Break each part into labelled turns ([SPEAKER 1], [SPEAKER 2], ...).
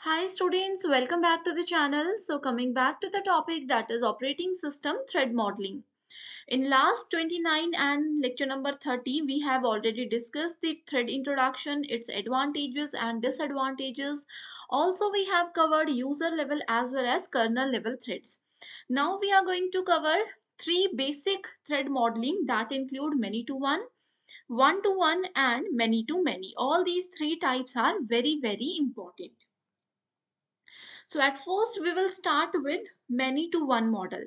[SPEAKER 1] Hi students, welcome back to the channel. So coming back to the topic, that is operating system thread modeling. In last 29 and lecture number 30, we have already discussed the thread introduction, its advantages and disadvantages. Also we have covered user level as well as kernel level threads. Now we are going to cover three basic thread modeling that include many-to-one, one-to-one and many-to-many. All these three types are very important. So at first we will start with many to one model.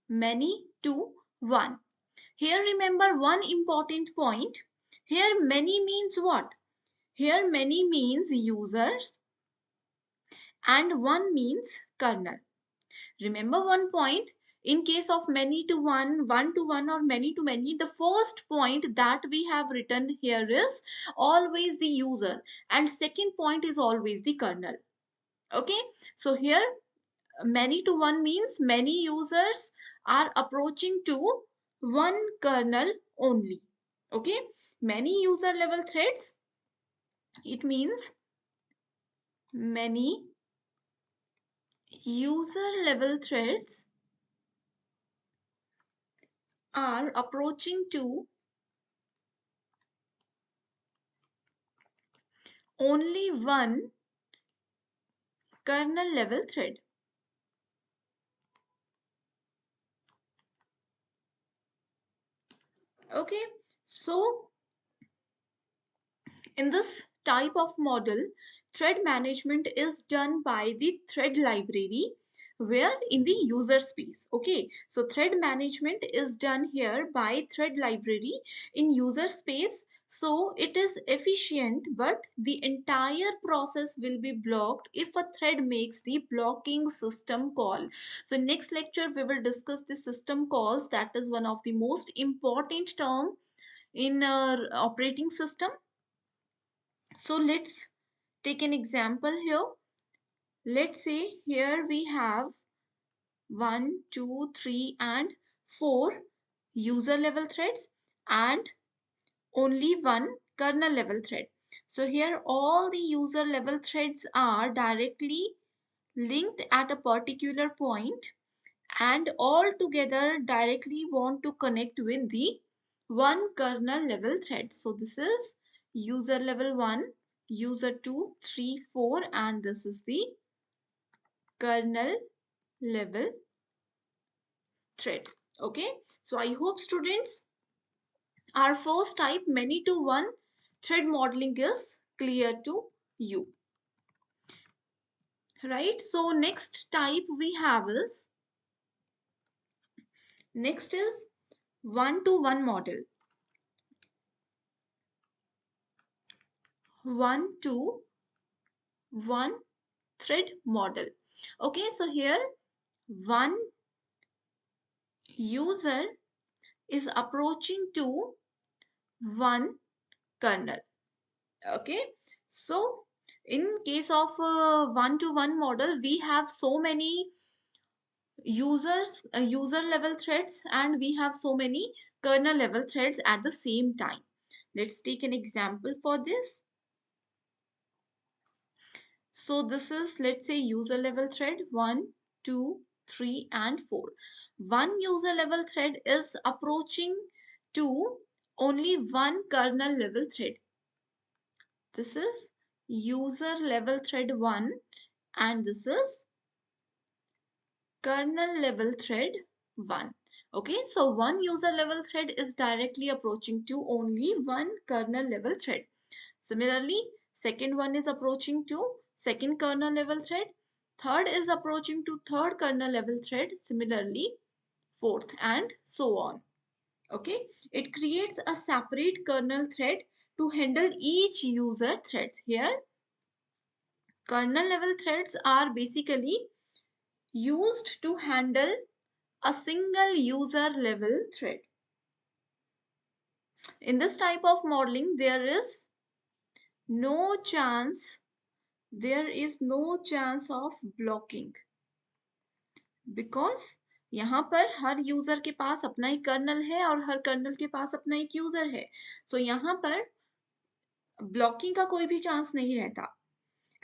[SPEAKER 1] Many to one. Here remember one important point. Here many means what? Here many means users and one means kernel. Remember one point. In case of many to one or many to many, the first point that we have written here is always the user and second point is always the kernel. Okay, so here many to one means many users are approaching to one kernel only. Okay, many user level threads, it means many user level threads are approaching to only one kernel level thread. Okay, so in this type of model, thread management is done by the thread library where in the user space. Okay, so thread management is done here by thread library in user space. So it is efficient, but the entire process will be blocked if a thread makes the blocking system call. So next lecture we will discuss the system calls. That is one of the most important term in operating system. So let's take an example here. Let's say here we have 1, 2, 3 and 4 user level threads and only one kernel level thread. So here all the user level threads are directly linked at a particular point and all together directly want to connect with the one kernel level thread. So this is user level 1, user 2, 3, 4 and this is the kernel level thread. Okay, so I hope students our first type many to one thread modeling is clear to you. Right, so next type we have is next is one to one model. One to one thread model. Okay, so here one user is approaching to one kernel. Okay, so in case of one to one model, we have so many users, user level threads, and we have so many kernel level threads at the same time. Let's take an example for this. So this is, let's say, user level thread 1, 2, 3 and 4. One user level thread is approaching to only one kernel level thread. This is user level thread 1 and this is kernel level thread 1. Okay, so one user level thread is directly approaching to only one kernel level thread. Similarly, second one is approaching to second kernel level thread. Third is approaching to third kernel level thread. Similarly, fourth and so on. Okay, it creates a separate kernel thread to handle each user threads. Here, kernel level threads are basically used to handle a single user level thread. In this type of modeling, there is no chance of blocking because यहाँ पर हर user के पास अपना ही colonel है और हर colonel के पास अपना एक user है. सो यहाँ पर ब्लॉकिंग का कोई भी चांस नहीं रहता.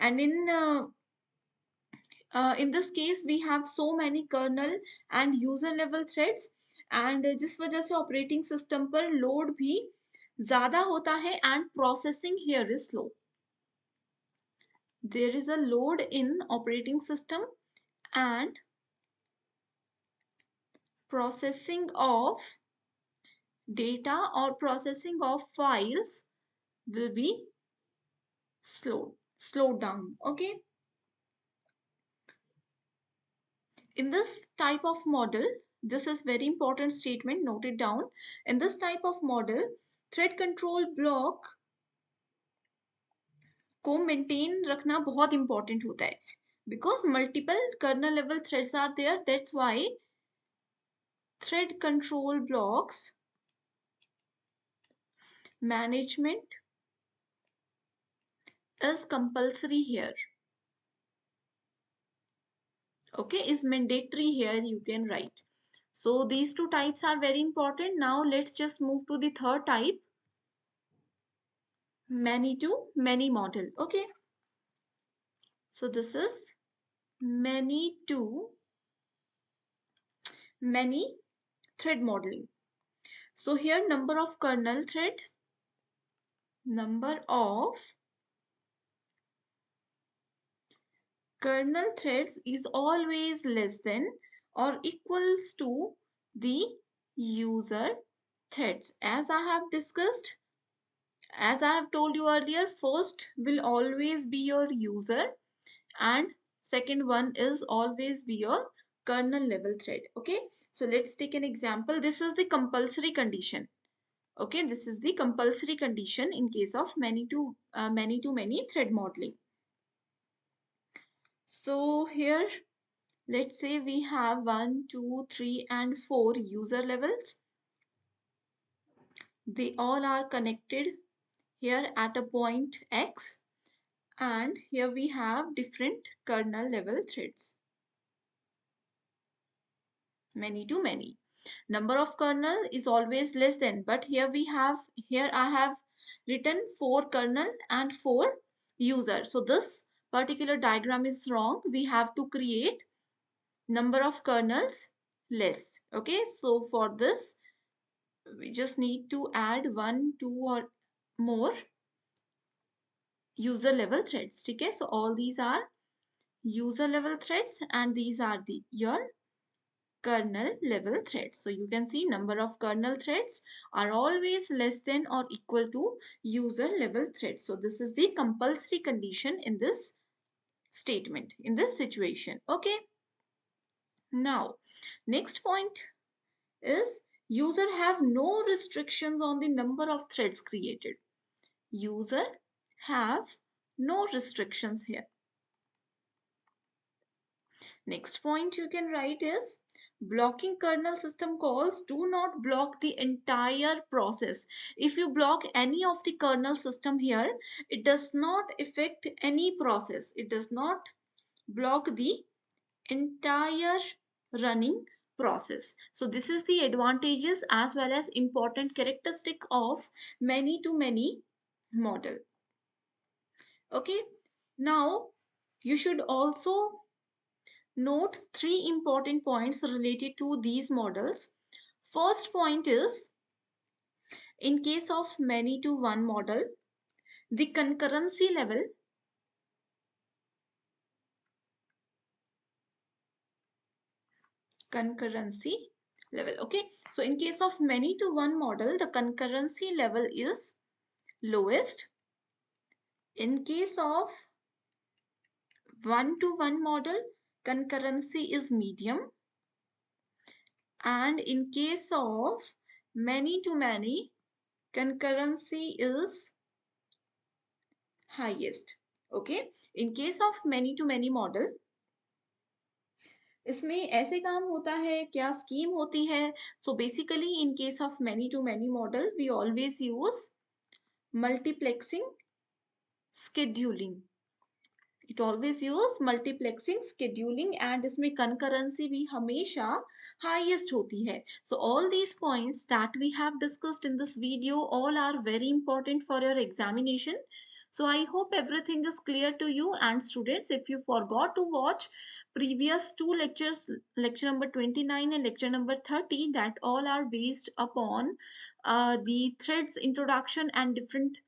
[SPEAKER 1] And in this case we have so many kernel and user level threads, and जिस वजह से operating system पर load भी ज़्यादा होता है and processing here is slow. There is a load in operating system and processing of data or processing of files will be slowed down. Okay, in this type of model, this is very important statement, note it down. In this type of model, thread control block को maintain रखना बहुत important होता है, because multiple kernel level threads are there. That's why thread control blocks management is compulsory here. Okay, is mandatory here, you can write. So these two types are very important. Now let's just move to the third type, many to many model. Okay, so this is many to many thread modeling. So here number of kernel threads, number of kernel threads is always less than or equals to the user threads. As I have discussed, as I have told you earlier, first will always be your user and second one is always be your kernel level thread. Okay, so let's take an example. This is the compulsory condition. Okay, this is the compulsory condition in case of many to many thread modeling. So here let's say we have 1, 2, 3 and 4 user levels. They all are connected here at a point X, and here we have different kernel level threads, many to many. Number of kernel is always less than, but here I have written 4 kernel and 4 user. So this particular diagram is wrong. We have to create number of kernels less. Okay, so for this we just need to add 1, 2 or more user level threads. Okay, so all these are user level threads and these are the your kernel level threads. So you can see number of kernel threads are always less than or equal to user level threads. So this is the compulsory condition in this statement, in this situation. Okay, now next point is user have no restrictions on the number of threads created. User have no restrictions here. Next point you can write is blocking kernel system calls do not block the entire process. If you block any of the kernel system here, it does not affect any process. It does not block the entire running process. So this is the advantages as well as important characteristic of many to many model. Okay, now you should also note 3 important points related to these models. First point is, in case of many to one model, the concurrency level okay, so in case of many to one model, the concurrency level is lowest. In case of one to one model, concurrency is medium, and in case of many to many, concurrency is highest. Okay, in case of many to many model, इसमें ऐसे काम होता है, क्या scheme होती है? So basically in case of many to many model, we always use multiplexing scheduling. It always use multiplexing scheduling and इसमें concurrency भी हमेशा highest होती है. So all these points that we have discussed in this video all are very important for your examination. So I hope everything is clear to you. And students, if you forgot to watch previous two lectures, lecture number 29 and lecture number 30, that all are based upon the threads introduction and different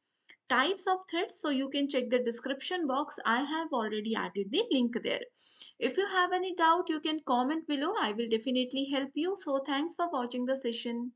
[SPEAKER 1] types of threads, so you can check the description box. I have already added the link there. If you have any doubt, you can comment below. I will definitely help you. So thanks for watching the session.